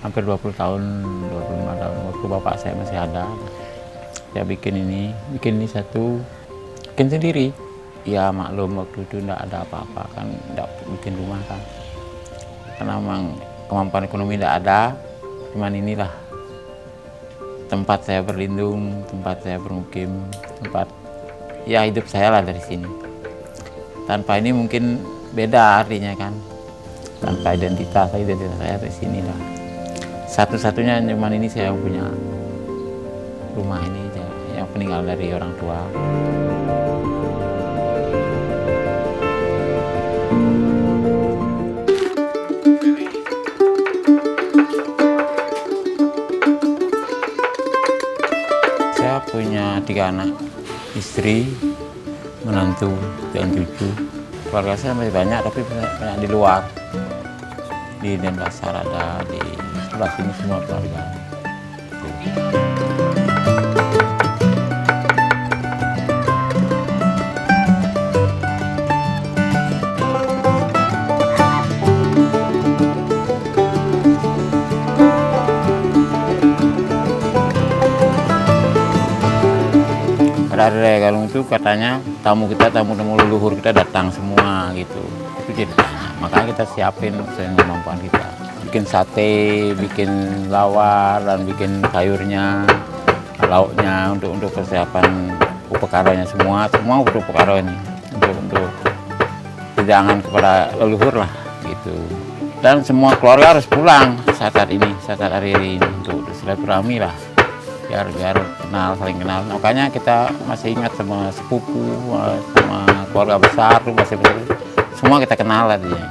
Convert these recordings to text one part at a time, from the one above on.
hampir 20 tahun, 25 tahun waktu bapak saya masih ada. Saya bikin ini satu, bikin sendiri. Ya maklum waktu itu enggak ada apa-apa kan, enggak bikin rumah kan. Karena memang kemampuan ekonomi enggak ada, cuman inilah tempat saya berlindung, tempat saya bermukim, tempat ya hidup saya lah dari sini. Tanpa ini mungkin beda artinya kan. Tanpa identitas saya dari sini lah. Satu-satunya cuman ini saya punya rumah ini yang peninggal dari orang tua. Saya punya 3 anak, istri, menantu, dan cucu. Keluarga saya masih banyak, tapi banyak di luar. Di Denpasar ada, di sebelah sini semua keluarga. Pada hari Raya Galung itu katanya tamu leluhur kita datang semua gitu. Itu jadi tanya. Makanya kita siapin sesuai kemampuan kita. Bikin sate, bikin lawar, dan bikin sayurnya, lauknya untuk persiapan upacaranya semua untuk upacara ini. Untuk hidangan kepada leluhur lah gitu. Dan semua keluarga harus pulang saat hari ini untuk silaturahmi lah. Biar saling kenal. Makanya kita masih ingat sama sepupu, sama keluarga besar, semua kita kenal lah dia.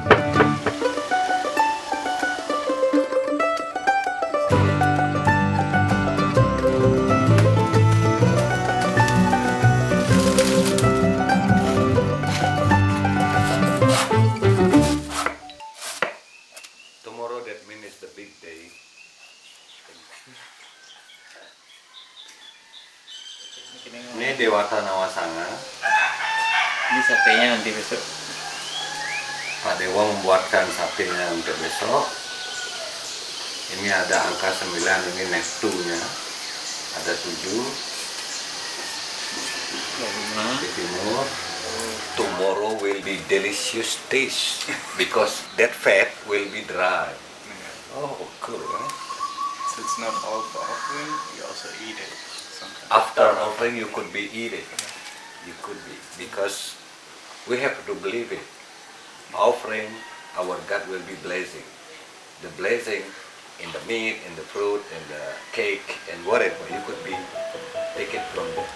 Tomorrow that means the big day. Ini Dewata Nawasanga. Ini satenya nanti besok. Pak Dewa membuatkan satenya untuk besok. Ini ada angka 9, ini Neptunya. Ada 7 di timur. Tomorrow will be delicious taste because that fat will be dry. Oh, cool, huh? So it's not all for offering, you also eat it sometimes. After offering, you could be eat it. You could be, because we have to believe it. Offering, our God will be blessing. The blessing in the meat, in the fruit, in the cake, and whatever, you could be taken from there.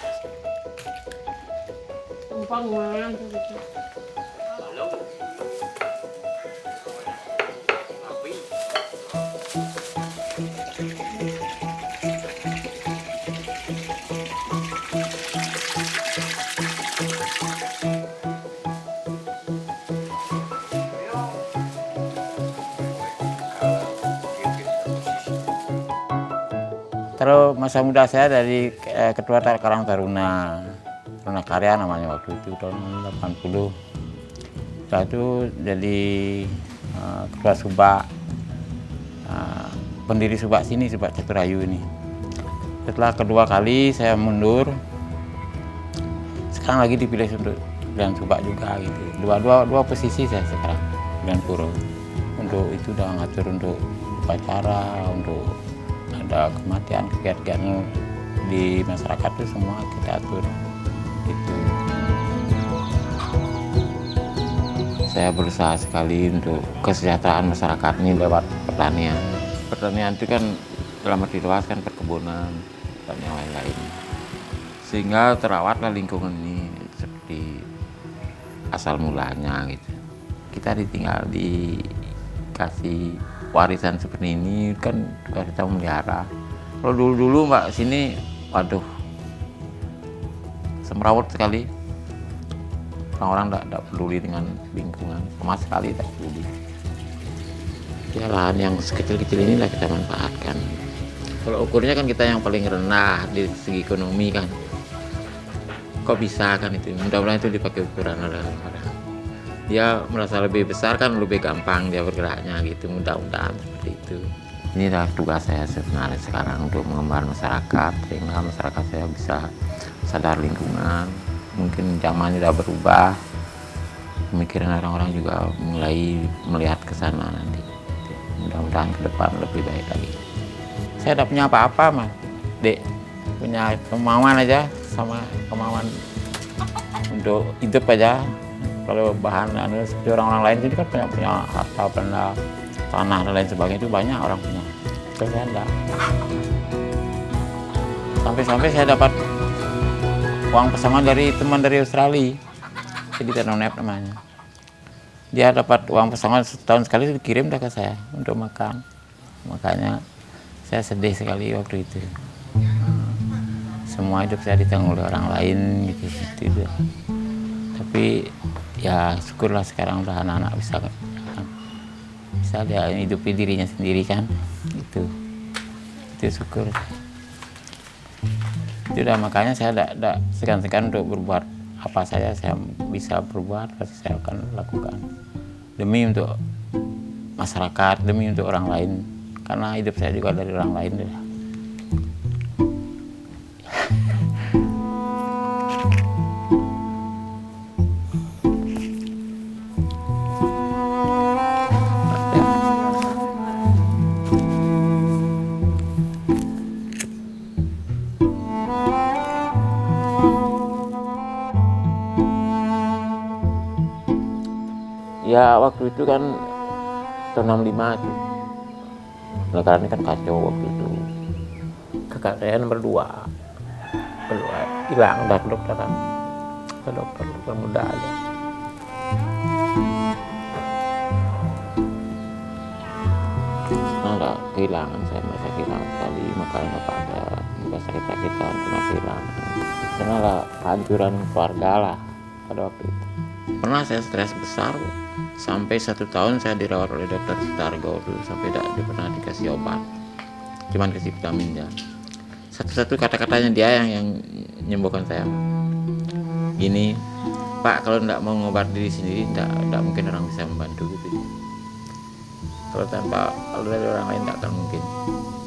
Terus masa muda saya dari Ketua Karang Taruna Karya namanya waktu itu tahun 80. Setelah itu jadi Ketua Subak, pendiri Subak sini, Subak Caturayu ini. Setelah kedua kali saya mundur, sekarang lagi dipilih untuk pilihan Subak juga gitu. Dua posisi saya sekarang pilihan Puro. Untuk itu udah ngatur untuk upacara, untuk ada kematian, kegiatan di masyarakat itu semua kita atur. Itu. Saya berusaha sekali untuk kesejahteraan masyarakat ini lewat pertanian. Pertanian itu kan dalam arti luas kan perkebunan dan yang lain-lain. Sehingga terawatlah lingkungan ini seperti asal mulanya gitu. Kita ditinggal dikasih warisan seperti ini kan kita memelihara. Kalau dulu Mbak sini, waduh, semrawut sekali. Orang-orang tidak peduli dengan lingkungan, sama sekali tidak peduli. Ya lahan yang sekecil-kecil inilah kita manfaatkan. Kalau ukurnya kan kita yang paling rendah di segi ekonomi kan. Kok bisa kan itu? Mudah-mudahan itu dipakai ukuran orang-orang. Dia merasa lebih besar kan lebih gampang dia bergeraknya gitu, mudah-mudahan seperti itu. inilah tugas saya sebenarnya sekarang, untuk mengembangkan masyarakat sehingga masyarakat saya bisa sadar lingkungan. Mungkin zaman sudah berubah, pemikiran orang-orang juga mulai melihat ke sana nanti. Mudah-mudahan ke depan lebih baik lagi. Saya tidak punya apa-apa, Mas. Dek, punya kemauan aja sama kemauan untuk hidup aja. Kalau bahan seperti orang-orang lain itu kan punya harta benda, tanah dan lain sebagainya, itu banyak orang punya. Kalau saya enggak. Sampai-sampai saya dapat uang pesangon dari teman dari Australia. Jadi Tenonep namanya. Dia dapat uang pesangon setahun sekali dikirim dah ke saya untuk makan. Makanya saya sedih sekali waktu itu. Semua hidup saya ditanggung oleh orang lain gitu. Tapi ya syukurlah sekarang udah anak-anak bisa dia hidupi dirinya sendiri kan. Itu syukur. Itu udah, makanya saya tidak segan-segan untuk berbuat apa saja saya bisa berbuat, pasti saya akan lakukan demi untuk masyarakat, demi untuk orang lain, karena hidup saya juga dari orang lain. Ya waktu itu kan tahun 65 itu, negara ini kan kacau waktu itu. Kakak saya nomor 2 hilang, udah ke dokter muda aja. Nah, kehilangan saya merasa kehilangan sekali, makanya Bapak saya juga sakit-sakitan karena kehilangan. Karena kehancuran keluarga lah pada waktu itu. Pernah saya stres besar, sampai 1 tahun saya dirawat oleh dokter Sutargo dulu, sampai tidak pernah dikasih obat, cuman kasih vitamin. Satu-satu kata-katanya dia yang menyembuhkan saya. Gini, Pak, kalau tidak mau ngobat diri sendiri, tidak mungkin orang bisa membantu gitu. Kalau dari orang lain tidak akan mungkin.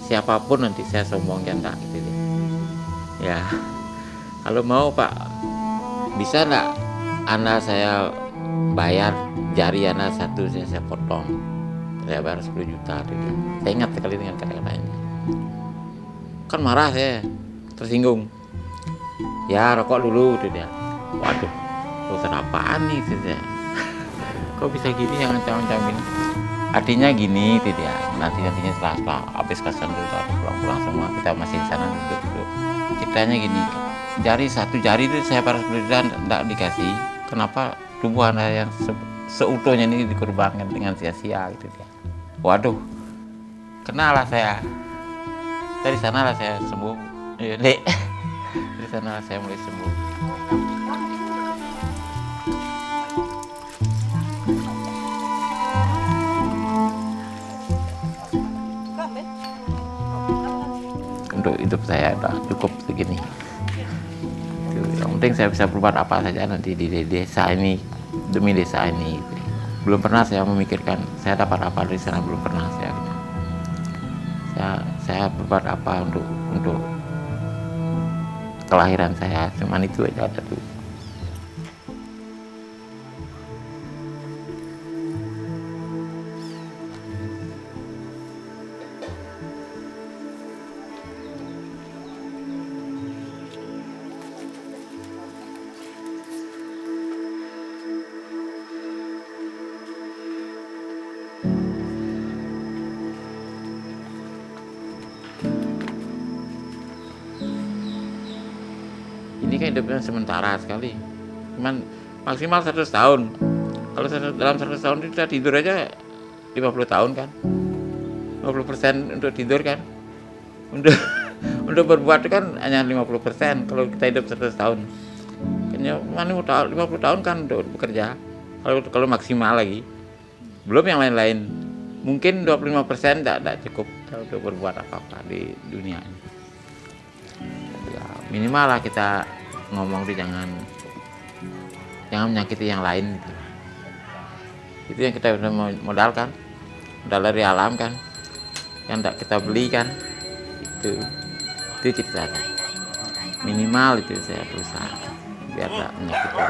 Siapapun nanti saya sombong janda gitu. Ya, kalau mau Pak, bisa nggak Anda saya bayar jari Anda satu, saya potong, saya bayar 10 juta gitu. Saya ingat sekali dengan kata-kata ini. Kan marah saya, tersinggung. Ya rokok dulu gitu dia. Waduh, urusan apaan nih gitu dia. Kok bisa gini, jangan campur-campur. Artinya gini gitu dia. Nantinya setelah habis kasan dulu, pulang-pulang semua, kita masih di sana duduk. Ceritanya gini, satu jari itu saya harus beli dan tidak dikasih. Kenapa tubuh Anda yang seutuhnya ini dikorbankan dengan sia-sia gitu dia. Waduh, kenalah saya. Dari sanalah saya sembuh. Iya, Dek. Dari sanalah saya mulai sembuh. Untuk hidup saya udah cukup segini. Yang penting saya bisa berbuat apa saja nanti di desa ini, demi desa ini. Belum pernah saya memikirkan saya dapat apa dari sana, belum pernah saya berbuat apa untuk kelahiran saya, cuman itu aja satu. Ini kan hidupnya sementara sekali, cuman maksimal 100 tahun. Kalau dalam 100 tahun itu kita tidur aja 50 tahun kan, 50% untuk tidur kan, untuk berbuat kan hanya 50%. Kalau kita hidup 100 tahun, kayaknya 50 tahun kan untuk bekerja. Kalau maksimal lagi, belum yang lain-lain. Mungkin 25% tidak cukup untuk berbuat apa-apa di dunia ini. Ya, minimal lah kita ngomong tuh jangan menyakiti yang lain gitu. Itu yang kita udah modal kan, modal dari alam kan. kan tidak kita beli kan, itu ceritanya. Minimal itu saya berusaha biar tidak menyakiti.